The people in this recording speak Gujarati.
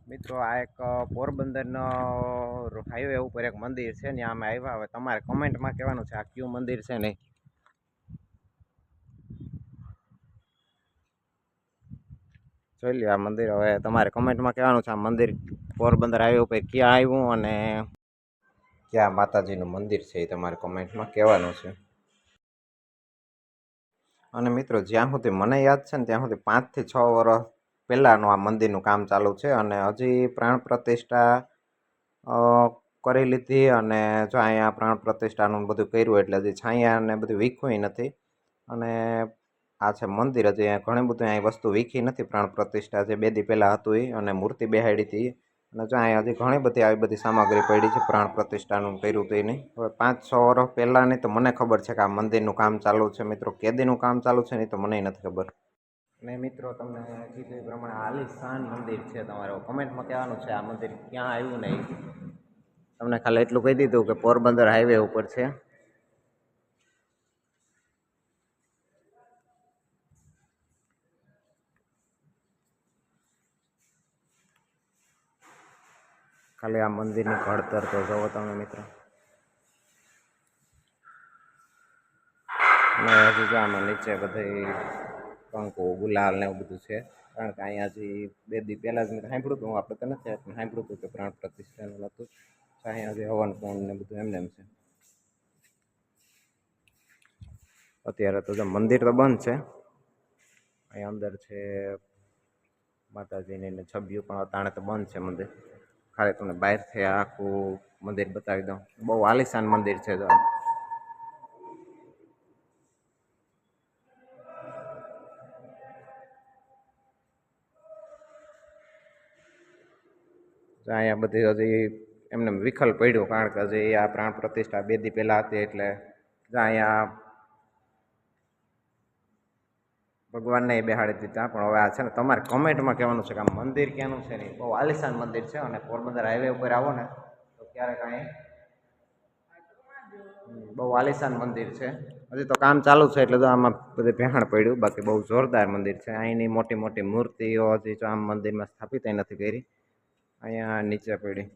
મિત્રો આ એક પોરબંદરનો હાઈવે ઉપર એક મંદિર છે ને અમે આવ્યા. હવે તમારે કમેન્ટમાં કહેવાનું છે આ કયું મંદિર છે નહીં. જોઈ લ્યો આ મંદિર. હવે તમારે કમેન્ટમાં કહેવાનું છે આ મંદિર પોરબંદર હાઈવે ઉપર ક્યાં આવ્યું અને ક્યાં માતાજીનું મંદિર છે એ તમારે કમેન્ટમાં કહેવાનું છે. અને મિત્રો જ્યાં સુધી મને યાદ છે ને ત્યાં સુધી 5 થી 6 વર્ષ પહેલાંનું આ મંદિરનું કામ ચાલુ છે અને હજી પ્રાણ પ્રતિષ્ઠા કરી લીધી. અને જો અહીંયા પ્રાણ પ્રતિષ્ઠાનું બધું કર્યું એટલે હજી છાંયા ને બધું વીખું નથી. અને આ છે મંદિર. હજી અહીંયા ઘણી બધી અહીં વસ્તુ વીખી નથી. પ્રાણ પ્રતિષ્ઠા જે 2 દી પહેલાં હતું એ અને મૂર્તિ બેહાડી હતી. અને જો અહીંયા હજી ઘણી બધી આવી બધી સામગ્રી પડી છે પ્રાણ પ્રતિષ્ઠાનું કર્યું હતું એની. હવે 5-6 વર્ષ પહેલાંની તો મને ખબર છે કે આ મંદિરનું કામ ચાલુ છે. મિત્રો કેદીનું કામ ચાલુ છે ને તો મને નથી ખબર. અને મિત્રો તમને કીધું એ પ્રમાણે આલીશાન મંદિર છે. તમારે કમેન્ટમાં કહેવાનું છે આ મંદિર ક્યાં આવ્યું નહીં. તમને ખાલી એટલું કહી દીધું કે પોરબંદર હાઈવે ઉપર છે. ખાલી આ મંદિરની ઘડતર તો જુઓ તમે મિત્રો. અને હજી જો આમાં નીચે બધી કંકુ ગુલાલ ને એવું બધું છે. કારણ કે અહીંયા હજી 2 દી પહેલાં જ મેં સાંભળ્યું હતું. આપણે તો નથી સાંભળ્યું હતું કે પ્રાણ પ્રતિષ્ઠાનું હતું. અહીંયા હજી હવન કુંડ ને બધું એમને એમ છે. અત્યારે તો જો મંદિર તો બંધ છે. અહીંયા અંદર છે માતાજીની છબીઓ પણ અતાણે તો બંધ છે મંદિર. ખાલી તમને બહારથી આખું મંદિર બતાવી દઉં. બહુ આલીશાન મંદિર છે. જો અહીંયા બધી હજી એમને વિખલ પડ્યું. કારણ કે હજી આ પ્રાણ પ્રતિષ્ઠા 2 દી પહેલાં હતી એટલે અહીંયા ભગવાનને બેહાડી દીધા. પણ હવે આ છે ને તમારે કમેન્ટમાં કહેવાનું છે કે આ મંદિર ક્યાંનું છે ને. બહુ આલીશાન મંદિર છે અને પોરબંદર હાઈવે ઉપર આવો ને તો ક્યારેક અહીં બહુ આલીશાન મંદિર છે. હજી તો કામ ચાલુ છે એટલે તો આમાં બધું ભેહાણ પડ્યું. બાકી બહુ જોરદાર મંદિર છે. અહીંની મોટી મોટી મૂર્તિઓ હજી જો આમ મંદિરમાં સ્થાપિત નથી કરી. અહીંયા નીચે પડી.